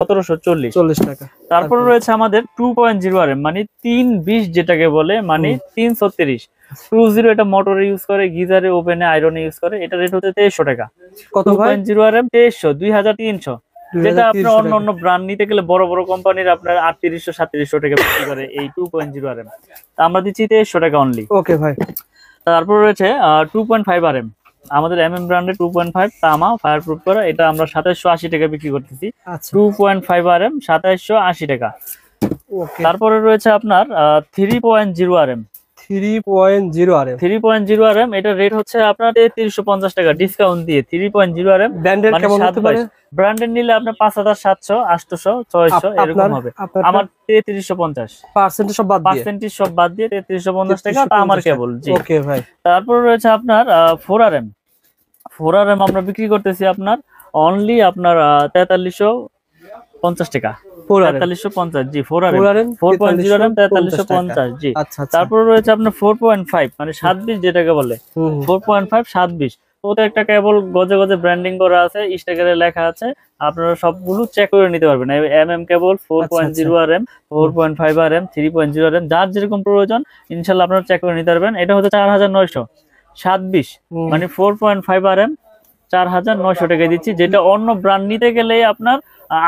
1740 টাকা। তারপরে রয়েছে আমাদের 2.0 RM মানে 320 যেটাকে বলে, মানে 330 20 এটা মোটরে ইউজ করে, গিজারে, ওভেনে, আয়রনে ইউজ করে। এটা রেট হচ্ছে 2300 টাকা। কত ভাই? 2.0 RM 2300, 2300। যেটা আপনার অন্য ব্র্যান্ড নিতে গেলে বড় বড় কোম্পানির আপনার 3800 3700 টাকা বিক্রি করে এই 2.0 RM। আমরা দিচ্ছি 2300 টাকা অনলি। ওকে ভাই। তারপর রয়েছে 2.5 RM আমাদের ব্র্যান্ডের 2.5 তামা ফায়ার প্রুফ করা, এটা আমরা 2780 টাকা বিক্রি করতেছি। 2.5 RM 2780 টাকা। তারপরে রয়েছে আপনার 3.0 RM 3.0 RM এটা রেট হচ্ছে আপনার 3350 টাকা ডিসকাউন্ট দিয়ে। 3.0 RM ব্র্যান্ডের কেমন হতে পারে? ব্র্যান্ডের নিলে আপনার 5700 800 600 এরকম হবে। আমার 3350 পার্সেন্টেজ সব বাদ দিয়ে 3350 টাকা আমার কেবল। জি ওকে ভাই। তারপর রয়েছে আপনার 4 RM আমরা বিক্রি করতেছি আপনার অনলি আপনার 4350 টাকা। 4350 জি 4 RM 4.0 RM 4350 জি। তারপর রয়েছে আপনার 4.5 মানে 27 যেটাকে বলে 4.5 27 প্রত্যেকটা কেবল গজে গজে ব্র্যান্ডিং করা আছে, স্টিকারে লেখা আছে, আপনারা সবগুলো চেক করে নিতে পারবেন। কেবল 4.0 RM 4.5 RM 3.0 RM যার যেরকম প্রয়োজন ইনশাআল্লাহ আপনারা চেক করে নিতে পারবেন। এটা হচ্ছে 4927 মানে 4.5 RM 4900 টাকা দিচ্ছি, যেটা অন্য ব্র্যান্ড নিতে গেলে আপনার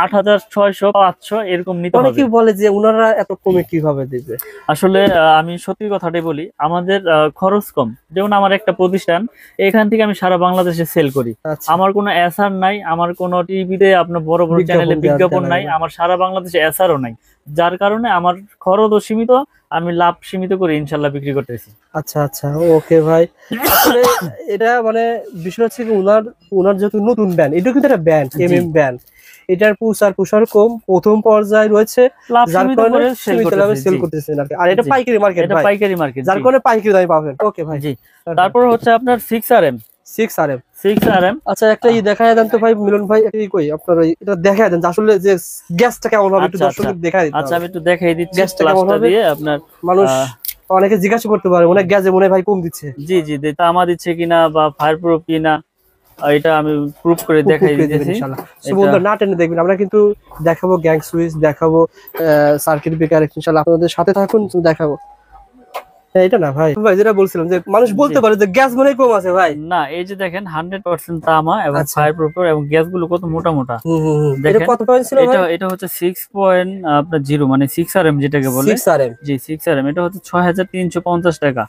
8600 500 এরকম নিতে হবে। অনেকেই বলে যে ওনারা এত কমে কিভাবে দিবে। আসলে আমি সত্যি কথাটাই বলি, আমাদের খরচ কম। যেমন আমার একটা প্রতিষ্ঠান, এখান থেকে আমি সারা বাংলাদেশে সেল করি। আমার কোনো এসআর নাই, আমার কোনো টিভিতে আপনার বড় বড় চ্যানেলে বিজ্ঞাপন নাই, আমার সারা বাংলাদেশে এসআরও নাই। যার কারণে আমার খরচও সীমিত, আমি লাভ সীমিত করে ইনশাল্লাহ বিক্রি করতেছি। আচ্ছা ওকে ভাই। আসলে এটা মানে বিষয় হচ্ছে কি ওনার যেহেতু নতুন ব্র্যান্ড, এটা কিন্তু একটা ব্র্যান্ড ব্র্যান্ড, এটার প্রসার কম, প্রথম পর্যায়ে রয়েছে, যার কারণে সীমিত লাভে সেল করতেছেন আর এটা পাইকারি মার্কেট, এটা পাইকারি মার্কেট, যার কারণে পাইকারি দামে পাবেন। ওকে ভাই। জি তারপর হচ্ছে আপনার 6 RM। আচ্ছা একটা দেখায় দেন তো ভাই মিলন ভাই, এটা কই আপনার এটা দেখায় দেন আসলে যে গ্যাসটা কেমন হবে, একটু দর্শকদের দেখায় দিতে। আচ্ছা আমি একটু দেখাই দিচ্ছি গ্যাসটা কেমন হবে দিয়ে। আপনার মানুষ অনেকে জিজ্ঞাসা করতে পারে অনেক গ্যাসে মনে ভাই কম দিচ্ছে। জি তামা দিচ্ছে কিনা বা ফায়ার প্রুফ কিনা, এটা আমি প্রুফ করে দেখাই দিতেছি ইনশাআল্লাহ। সো বন্ধুরা না টেনে দেখবেন, আমরা কিন্তু দেখাবো গ্যাং সুইচ, দেখাবো সার্কিট ব্রেকার, ইনশাআল্লাহ আপনাদের সাথে থাকুন, দেখাবো। এটা না ভাই যেটা বলছিলাম যে মানুষ বলতে পারে যে গ্যাস মনে কম আছে ভাই, না এই যে দেখেন 100% তামা এবং ফায়ার প্রুফ এবং গ্যাসগুলো কত মোটা মোটা। এটা কত পয়েন্ট ছিল ভাই? এটা হচ্ছে 6.0 মানে 6 RM যেটাকে বলে। 6 RM জি 6 RM এটা হচ্ছে 6350 টাকা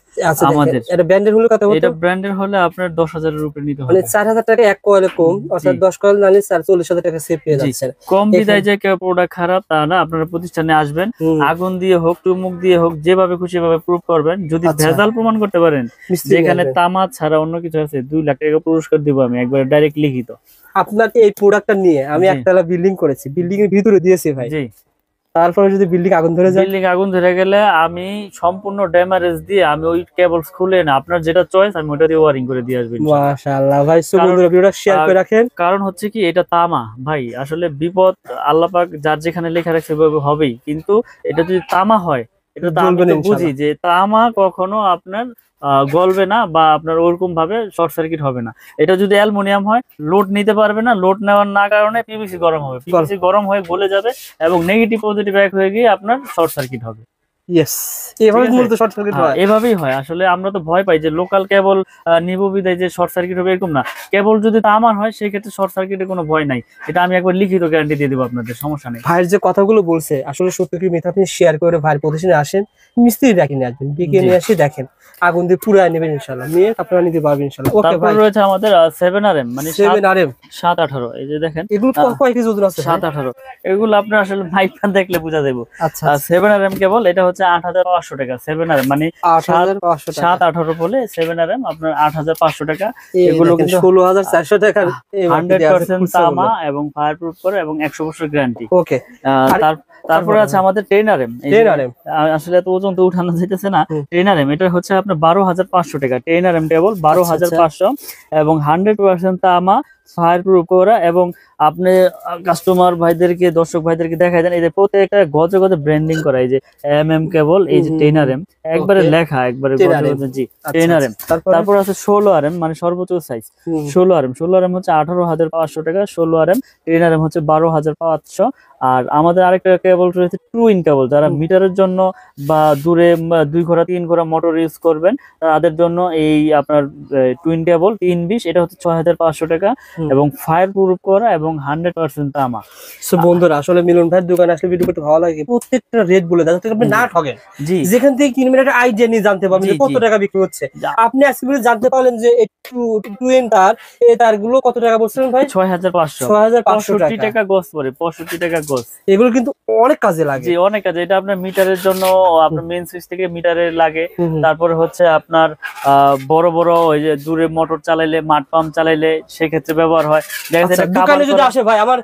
আমাদের। এটা ব্র্যান্ডের হলে কত হতো? এটা ব্র্যান্ডের হলে আপনার 10000 এর উপরে নিতে হবে, মানে 4000 টাকা এক কয়েলে কম, অর্থাৎ 10 কয়েল নিলে 44000 টাকা সেভ পেয়ে যাচ্ছেন। কম বিদায় যে কেউ প্রোডাক্ট খারাপ তা না, আপনারা প্রতিষ্ঠানে আসবেন, আগুন দিয়ে হোক চুমুক দিয়ে হোক যেভাবে খুশি ভাবে প্রুফ করবেন। যদি ভেজাল প্রমাণ করতে পারেন যেখানে তামা ছাড়া অন্য কিছু আছে, 2 লাখ টাকা পুরস্কার দিব আমি একবার ডাইরেক্ট লিখিত। আপনার এই প্রোডাক্টটা নিয়ে আমি একতলা বিল্ডিং করেছি, বিল্ডিং এর ভিতরে দিয়েছি ভাই। জি তারপরে যদি বিল্ডিং আগুন ধরে যায়, বিল্ডিং আগুন ধরে গেলে আমি সম্পূর্ণ ড্যামেজ দিয়ে আমি ওই কেবলস খুলে না, আপনার যেটা চয়েস আমি ওটা দিয়ে ওয়্যারিং করে দিয়ে আসব ইনশাআল্লাহ। মাশাআল্লাহ ভাই, সো বন্ধুরা ভিডিওটা শেয়ার করে রাখেন। কারণ হচ্ছে কি এটা তামা ভাই, আসলে বিপদ আল্লাহ পাক যার যেখানে লেখা রাখছে সেভাবে হবেই, কিন্তু এটা যদি তামা হয় এটা তো আমি তো বুঝি যে তামা কখনো আপনার গলবে না বা আপনার ওরকম ভাবে শর্ট সার্কিট হবে না। এটা যদি অ্যালুমিনিয়াম হয় লোড নিতে পারবে না, লোড নেওয়ার না কারণে পিভিসি গরম হবে, পিভিসি গরম হয়ে গলে যাবে এবং নেগেটিভ পজিটিভ এক হয়ে গিয়ে আপনার শর্ট সার্কিট হবে। এভাবেই হয়। আসলে আমরা তো ভয় পাই যে লোকাল কেবল নিব বিদায় যে শর্ট সার্কিট হবে, এরকম না। কেবল যদি তামার হয় সেই ক্ষেত্রে শর্ট সার্কিটের কোনো ভয় নাই, এটা আমি একবার লিখিত গ্যারান্টি দিয়ে দেবো আপনাদের, সমস্যা নেই। ভাইয়ের যে কথাগুলো বলছে আসলে সত্য কি মিথ্যা আপনি শেয়ার করে ভাইয়ের প্রতিষ্ঠানে আসেন, মিস্ত্রি ডাকি নিয়ে আসবেন, ডেকে নিয়ে আসি দেখেন আগুন দিয়ে পুরাই নেবেন ইনশাআল্লাহ, নিয়ে আপনারা নিতে পারবেন ইনশাআল্লাহ। ওকে ভাই। তারপর রয়েছে আমাদের 7 RM মানে 7 RM 718, এই যে দেখেন এগুলো কয় কেজি ওজন আছে? 718 এগুলো আপনার আসলে মাইকটা দেখলে বোঝা যাবে। আচ্ছা 7 RM কেবল এটা হচ্ছে 8500 টাকা। 7 RM মানে 718 বলে 7 RM আপনার 8500 টাকা। এগুলো কিন্তু 16400 টাকা 100% তামা এবং ফায়ার প্রুফ করে এবং 100 বছর গ্যারান্টি। ওকে। তারপরে আছে আমাদের 10 RM। আসলে এত ওজন তো উঠানো যাইতেছে না। 10 RM এটা হচ্ছে আপনার 12500 টাকা। 10 RM কেবল 12500 এবং 100% তামা ফায়ার প্রুফ করা। এবং আপনি কাস্টমার ভাইদেরকে দর্শক ভাইদেরকে দেখাই দেন, এই যে প্রত্যেকটা গজে গজে ব্র্যান্ডিং করা, এই যে কেবল এই যে 10 RM একবারে লেখা একবারে গজে গজে। জি 10 RM। তারপর আছে 16 RM মানে সর্বোচ্চ সাইজ 16 RM। 16 RM হচ্ছে 18500 টাকা 16 RM। 10 RM হচ্ছে 12500 আর আমাদের আরেকটা কেবল রয়েছে টুইন কেবল, যারা মিটারের জন্য বা দূরে 2 ঘোড়া 3 ঘোড়া মোটর ইউজ করবেন তাদের জন্য এই আপনার টুইন কেবল 320, এটা হচ্ছে 6500 টাকা এবং ফায়ার প্রুফ করা এবং 100% তামা। সো বন্ধুরা আসলে মিলন ভাইয়ের দোকানে আসলে ভিডিও করতে ভালো লাগে, প্রত্যেকটা রেট বলে দেয় যাতে আপনি না ঠকেন। জি, যেখান থেকে কিনবেন একটা আইডিয়া নিয়ে জানতে পারবেন যে কত টাকা বিক্রি হচ্ছে। আপনি আজকে জানতে পারলেন যে টুইন তার এই তারগুলো কত টাকা বলছিলেন ভাই? 6500 টাকা গজ পড়ে, 65 টাকা গজ। এগুলো কিন্তু অনেক কাজে লাগে। জি, অনেক কাজে। এটা আপনার মিটারের জন্য, আপনার মেইন সুইচ থেকে মিটারে লাগে। তারপরে হচ্ছে আপনার বড় বড় ওই যে দূরে মোটর চালাইলে, মাঠ পাম্প চালাইলে সেক্ষেত্রে ব্যবহার হয়। দোকানে যদি আসে ভাই আমার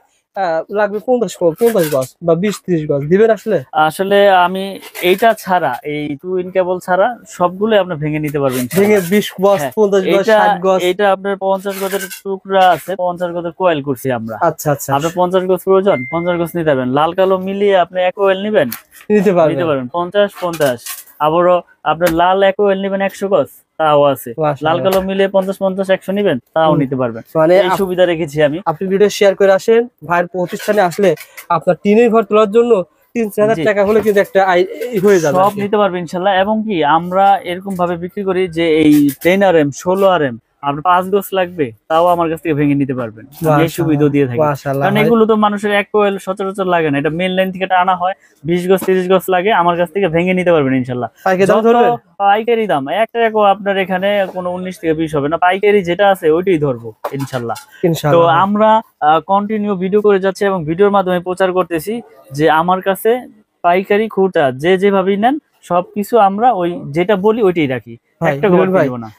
লাগবে 50 গজ বা 20-30 গজ দিবেন আসলে? আসলে আমি এইটা ছাড়া, এই টুইন কেবল ছাড়া সবগুলো আপনি ভেঙে নিতে পারবেন। ভেঙে 20 গজ 50 গজ 60 গজ। এটা আপনার 50 গজের টুকরা আছে, 50 গজের কয়েল করছি আমরা। আচ্ছা আচ্ছা। আপনার 50 গজ প্রয়োজন, 50 গজ নিতে পারবেন। লাল কালো মিলিয়ে আপনি এক কয়েল নিবেন, নিতে পারবেন 50-50। আবারও আপনার লাল এক কয়েল নিবেন 100 গজ, তাও আছে। লাল কালো মিলে 50-50-100 নিবেন, তাও নিতে পারবেন। মানে এই সুবিধা রেখেছি আমি। আপনি ভিডিও শেয়ার করে আসেন, ভাইয়ের প্রতিষ্ঠানে আসলে আপনার টিনের ঘর তোলার জন্য 3-4 টাকা হলে কিন্তু একটা হয়ে যাবে, সব নিতে পারবেন ইনশাআল্লাহ। এবং কি আমরা এরকম ভাবে বিক্রি করি যে এই 10 RM 16 RM আপনার 5 গজ লাগবে, তাও আমার কাছ থেকে ভেঙে নিতে পারবেন। এই সুবিধা দিয়ে থাকি, কারণ এগুলো তো মানুষের এক কোয়েল সচরাচর লাগে না, এটা মেইন লাইন থেকে আনা হয়। 20 গজ 30 গজ লাগে, আমার কাছ থেকে ভেঙে নিতে পারবেন ইনশাআল্লাহ। পাইকারি দাম একটা আপনার এখানে কোনো 19 থেকে 20 হবে না, পাইকারি যেটা আছে ওইটাই ধরবো ইনশাআল্লাহ। তো আমরা কন্টিনিউ ভিডিও করে যাচ্ছি এবং ভিডিওর মাধ্যমে প্রচার করতেছি যে আমার কাছে পাইকারি খুচরা যে যেভাবেই নেন সবকিছু আমরা ওই যেটা বলি ওইটাই রাখি।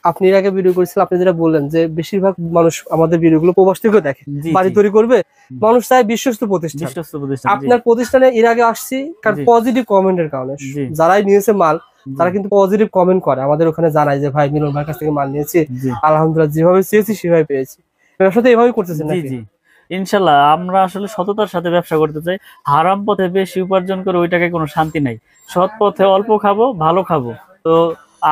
আপনি এর আগে ভিডিও করেছিলেন, আপনি যেটা বললেন যে বেশিরভাগ মানুষ আমাদের ভিডিওগুলো প্রবাস থেকে দেখে, বাড়ি তৈরি করবে, মানুষ চায় বিশ্বস্ত প্রতিষ্ঠান। আপনার প্রতিষ্ঠানে এর আগে আসছি কারণ পজিটিভ কমেন্টের কারণে। যারাই নিয়েছে মাল তারা কিন্তু পজিটিভ কমেন্ট করে, আমাদের ওখানে জানায় যে ভাই মিলন ভাইয়ের কাছ থেকে মাল নিয়েছি, আলহামদুলিল্লাহ যেভাবে চেয়েছি সেভাবে পেয়েছি। ব্যবসাতে এভাবেই করতেছেন নাকি? ইনশাল্লাহ আমরা আসলে সততার সাথে ব্যবসা করতে চাই। হারাম পথে বেশি উপার্জন করে ওই টাকায় কোনো শান্তি নাই। সৎ পথে অল্প খাবো, ভালো খাবো। তো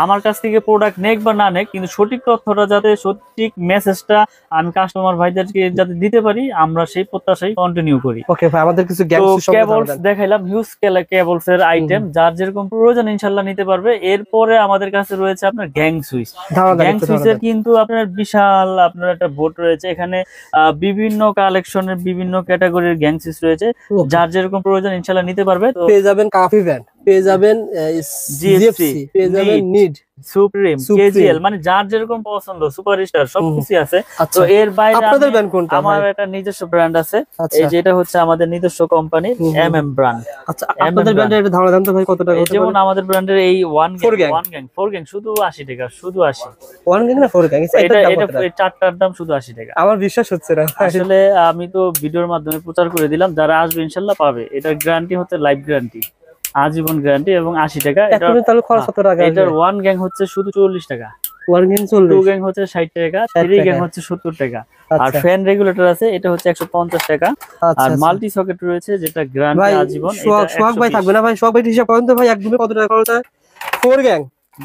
আমার কাছ থেকে প্রোডাক্ট নেক বা না নেক, কিন্তু সঠিক তথ্যটা যাতে, সঠিক মেসেজটা আমি কাস্টমার ভাইদেরকে যাতে দিতে পারি, আমরা সেই প্রত্যাশাই কন্টিনিউ করি। ওকে ভাই, আমাদের কিছু কেবলস দেখাইলাম, হিউজ কেবলস এর আইটেম, যার যেরকম প্রয়োজন ইনশাআল্লাহ নিতে পারবে। এরপরে আমাদের কাছে রয়েছে আপনার গ্যাং সুইচ। গ্যাং সুইচের কিন্তু আপনার বিশাল আপনার একটা বোর্ড রয়েছে, এখানে বিভিন্ন কালেকশনের বিভিন্ন ক্যাটাগরির গ্যাং সুইচ রয়েছে, যার যেরকম প্রয়োজন ইনশাআল্লাহ নিতে পারবে। পেয়ে যাবেন কাফি ভ্যান, পেয়ে যাবেন জিএফসি, পেয়ে যাবেন নিড, সুপ্রিম, কেজিএল, মানে যার যেরকম পছন্দ, সুপারস্টার সবকিছু আছে। তো এর বাইরে আপনাদের ব্র্যান্ড কোনটা? আমার একটা নিজস্ব ব্র্যান্ড আছে, এই যেটা হচ্ছে আমাদের নিজস্ব কোম্পানি এমএম ব্র্যান্ড। আচ্ছা, আপনাদের ব্র্যান্ডের এটা ধারণা জানতে ভাই কত টাকা? যেমন আমাদের ব্র্যান্ডের এই ওয়ান গ্যাং শুধু 80 টাকা, শুধু 80। ওয়ান গ্যাং না 4 গ্যাং? এটা চারটার দাম শুধু 80 টাকা। আমার বিশ্বাস হচ্ছে না আসলে, আমি তো ভিডিওর মাধ্যমে প্রচার করে দিলাম, যারা আসবে ইনশাআল্লাহ পাবে। এটা গ্যারান্টি হচ্ছে লাইফ গ্যারান্টি, আজীবন গ্যারান্টি এবং 80 টাকা। এটার ওয়ান গ্যাং হচ্ছে শুধু 40 টাকা, টু গ্যাং হচ্ছে 60 টাকা, 3 গ্যাং হচ্ছে 70 টাকা। আর ফ্যান রেগুলেটর আছে, এটা হচ্ছে 150 টাকা। আর মাল্টি সকেট রয়েছে যেটা গ্যারান্টি আজীবন। সোহাগ ভাই থাকবে না ভাই? সোহাগ ভাই হিসাব করেন তো ভাই, একদমই কত টাকা খরচ হয়? 4 গ্যাং,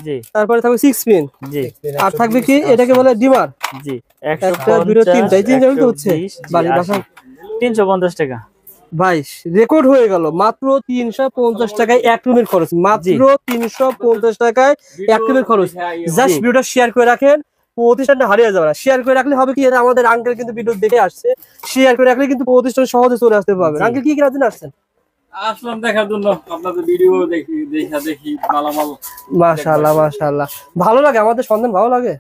জি। তারপরে থাকবে 6 পিন, জি। আর থাকবে কি এটাকে বলে ডিমার, জি। 150 হচ্ছে 350 টাকা। ভাই রেকর্ড হয়ে গেল, মাত্র 350 টাকায় এক রুমের খরচ, মাত্র 350 টাকায় এক রুমের খরচ। জাস্ট ভিডিওটা শেয়ার করে রাখেন, প্রতিষ্ঠানটা হারিয়ে যাবে না। শেয়ার করে রাখলে হবে কি, আমাদের আঙ্কেল কিন্তু ভিডিও দেখে আসছে, শেয়ার করে রাখলে কিন্তু প্রতিষ্ঠান সহজে চলে আসতে পারবে। আঙ্কেল কি রাজনে আসছেন? আসলাম দেখার জন্য, আপনাদের ভিডিও দেখি মালামাল। মাশাআল্লাহ মাশাআল্লাহ, ভালো লাগে আমাদের সন্ধান, ভালো লাগে।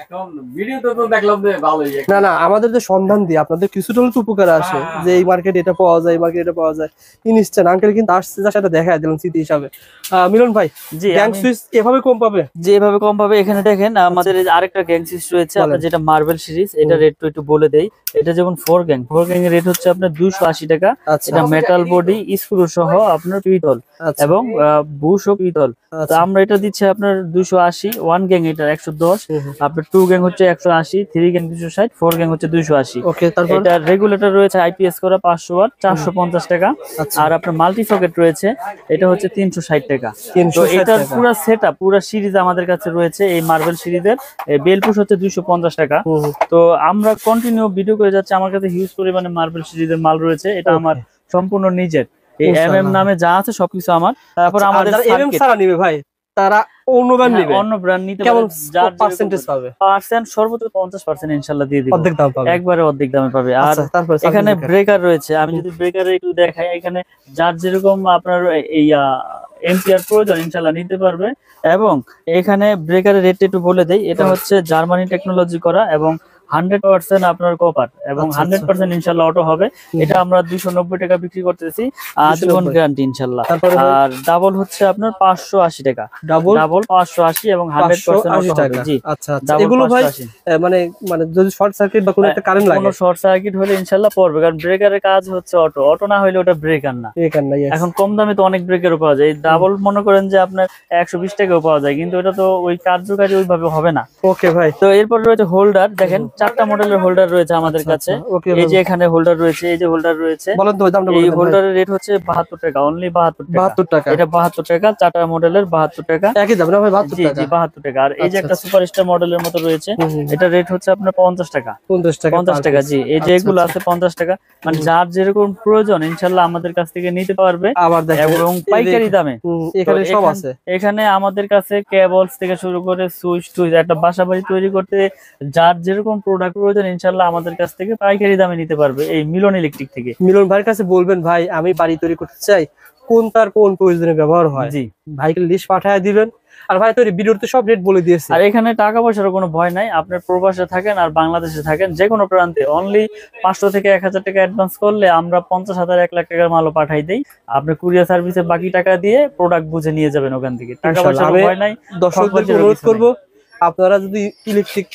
এখন ভিডিওতে তো দেখলাম যে ভালোই। না না, আমাদের যে সন্ধান দিয়ে আপনাদের কিছুটা হলে উপকার আসে, যে এই মার্কেটে এটা পাওয়া যায়, এই মার্কেটে এটা পাওয়া যায়। ইনস্ট্যান্ট আঙ্কেল কিন্তু আসছে, যা সেটা দেখায় দিলাম স্মৃতি হিসাবে। মিলন ভাই, জি, গ্যাং সুইচ এভাবে কম পাবে? যে এভাবে কম পাবে। এখানে দেখেন আমাদের আরেকটা গ্যাং সুইচ রয়েছে, আপনার যেটা মার্বেল সিরিজ, এটা রেট একটু বলে দেই। এটা যেমন 4 গ্যাং এর রেট হচ্ছে আপনার 280 টাকা। এটা মেটাল বডি, স্ক্রু সহ আপনার পিতল এবং বুশ ও পিতল। তো আমরা এটা দিচ্ছি আপনার 280। 1 গ্যাং এটা 110, আপনার 2 গ্যাং হচ্ছে 180, 3 গ্যাং 260, 4 গ্যাং হচ্ছে 280। ওকে, তারপর এটা রেগুলেটর রয়েছে আইপিএস করা 500 ওয়াট, 450 টাকা। আর আপনার মাল্টি সকেট রয়েছে, এটা হচ্ছে 360 টাকা। তো এটার পুরো সেটআপ, পুরো সিরিজ আমাদের কাছে রয়েছে। এই মার্বেল সিরিজের বেলপুশ হচ্ছে 250 টাকা। তো আমরা কন্টিনিউ ভিডিও করে যাচ্ছি, আমার কাছে হিউজ পরিমাণে মার্বেল সিরিজের মাল রয়েছে। এটা আমার সম্পূর্ণ নিজের। এই ইনশাআল্লাহ। নামে যা আছে সবকিছু আমার। তারপর আচ্ছা, আর আমাদের যারা সার্কিট, ছাড়া নিবে ভাই, তারা অন্য ব্র্যান্ড নিবে, অন্য ব্র্যান্ড নিতে কেমন পারে, যার পার্সেন্টেজ পাবে? পার্সেন্ট সর্বোচ্চ 50% ইনশাআল্লাহ দিয়ে দিব, অর্ধেক দাম পাবে। একবারে অর্ধেক দামে পাবে। আর আচ্ছা, তারপরে এখানে ব্রেকার রয়েছে, আমি যদি ব্রেকারে একটু দেখাই, এখানে যার যেরকম আপনার এই এম্পিয়ার প্রয়োজন ইনশাআল্লাহ নিতে পারবে। এবং এখানে ব্রেকারের রেট একটু বলে দেই, এটা হচ্ছে জার্মানি টেকনোলজি করা এবং 100% আপনার কপার এবং 100% ইনশাআল্লাহ অটো হবে। এটা আমরা 290 টাকা বিক্রি করতেছি, আজীবন গ্যারান্টি ইনশাআল্লাহ। আর ডাবল হচ্ছে আপনার 580 টাকা, ডাবল 580 এবং 100% অটো হবে। জি আচ্ছা আচ্ছা, ডাবল এগুলো ভাই 580। মানে মানে যদি শর্ট সার্কিট বা কোনো একটা কারেন্ট লাগে, কোনো শর্ট সার্কিট হলে ইনশাআল্লাহ পড়বে, কারণ ব্রেকারের কাজ হচ্ছে অটো, অটো না হলে ওটা ব্রেকার না। এখান না, yes। এখন কম দামে তো অনেক ব্রেকারও পাওয়া যায়, ডাবল মনে করেন যে আপনার 120 টাকাও পাওয়া যায়, কিন্তু এটা তো ওই কার্যকারী ওইভাবে হবে না। ওকে ভাই, তো এরপর রয়েছে হোল্ডার, দেখেন 4টা মডেলের হোল্ডার রয়েছে আমাদের কাছে। ওকে এই যে এখানে হোল্ডার রয়েছে, এই যে হোল্ডার রয়েছে, বলেন তো দামটা এই বলেন ভাই। হোল্ডারের রেট হচ্ছে 72 টাকা, অনলি 72 টাকা। 72 টাকা, এটা 72 টাকা, 4টা মডেলের 72 টাকা। একই দাম না ভাই? 72 জি টাকা, জি 72 টাকা। আর এই যে আচ্ছা, একটা সুপারস্টার মডেলের মতো রয়েছে, এটা রেট হচ্ছে আপনার 50 টাকা। 50 টাকা, 50 টাকা, জি। এই যে এগুলো আছে 50 টাকা, মানে যার যেরকম প্রয়োজন ইনশাআল্লাহ আমাদের কাছ থেকে নিতে পারবে, আবার দেখেন এবং পাইকারি দামে। এখানে তো সব আছে। এখানে আমাদের কাছে কেবলস থেকে শুরু করে সুইচ টুইচ, একটা বাসাবাড়ি তৈরি করতে যার যেরকম প্রোডাক্ট প্রয়োজন ইনশাআল্লাহ আমাদের কাছ থেকে পাইকারি দামে নিতে পারবে এই মিলন ইলেকট্রিক থেকে। মিলন ভাইয়ের কাছে বলবেন, ভাই আমি বাড়ি তৈরি করতে চাই, কোন তার কোন প্রয়োজনে ব্যবহার হয়, জি। ভাইকে লিস্ট পাঠিয়ে দিবেন। আর ভাই তৈরি ভিডিওতে সব রেট বলে দিয়েছে। আর এখানে টাকা পয়সার কোনো ভয় নাই, আপনার প্রবাসে থাকেন আর বাংলাদেশে থাকেন, যে কোনো প্রান্তে অনলি 500 থেকে 1000 টাকা অ্যাডভান্স করলে আমরা 50,000 1 লাখ টাকার মালও পাঠাই দেই। আপনি কুরিয়ার সার্ভিসে বাকি টাকা দিয়ে প্রোডাক্ট বুঝে নিয়ে যাবেন ওখান থেকে, টাকা পয়সার আমি ভয় নাই। দর্শকদেরকে অনুরোধ করব, আপনারা যদি ইলেকট্রিক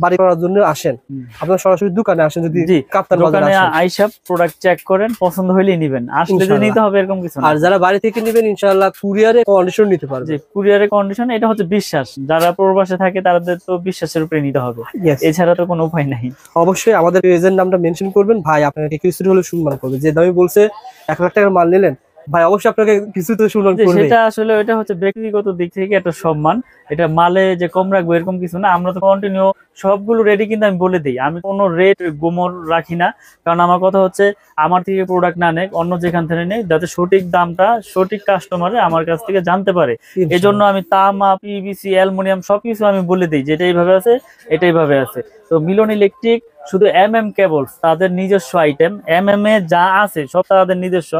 বাড়ি করার জন্য আসেন, আপনারা সরাসরি দোকানে আসেন, যদি কাপ্তান বাজারে দোকানে আসেন, আইসা প্রোডাক্ট চেক করেন, পছন্দ হইলেই নিবেন, আসলে যে নিতে হবে এরকম কিছু না। আর যারা বাড়ি থেকে নেবেন ইনশাআল্লাহ কুরিয়ারে কন্ডিশন নিতে পারবে। যে কুরিয়ারের কন্ডিশন, এটা হচ্ছে বিশ্বাস, যারা প্রবাসে থাকে তাদের তো বিশ্বাসের উপরে নিতে হবে, Yes। এছাড়া তো কোনো উপায় নাই। অবশ্যই আমাদের পেজের নামটা মেনশন করবেন, ভাই আপনাকে কিছু হলে সম্মান করবে। যে দামে বলছে 1 লাখ টাকার মাল নিলেন, ভাই অবশ্যই আপনাকে কিছু তো সম্মান করবে। সেটা আসলে এটা হচ্ছে ব্যক্তিগত দিক থেকে একটা সম্মান, এটা মালে যে কম রাখবো এরকম কিছু না। আমরা তো কন্টিনিউ সবগুলো রেডি, কিন্তু আমি বলে দিই আমি কোনো রেট গোমর রাখি না, কারণ আমার কথা হচ্ছে আমার থেকে প্রোডাক্ট না নেই, অন্য যেখান থেকে নেই, যাতে সঠিক দামটা সঠিক কাস্টমারে আমার কাছ থেকে জানতে পারে। এই জন্য আমি তামা, পিভিসি, অ্যালুমিনিয়াম সবকিছু আমি বলে দিই, যেটা এইভাবে আছে এটা এইভাবে আছে। তো মিলন ইলেকট্রিক শুধু কেবলস তাদের নিজস্ব আইটেম, এ যা আছে সব তাদের নিজস্ব।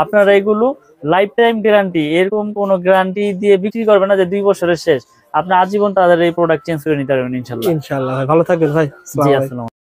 আপনারা এগুলো লাইফ টাইম গ্যারান্টি, এরকম কোনো গ্যারান্টি দিয়ে বিক্রি করবে না যে 2 বছরের শেষ, আপনি আজীবন তাদের এই প্রোডাক্ট চেঞ্জ করে নিতে পারবেন ইনশাআল্লাহ। ইনশাআল্লাহ ভাই, ভালো থাকবেন ভাই। জি, আসসালাম।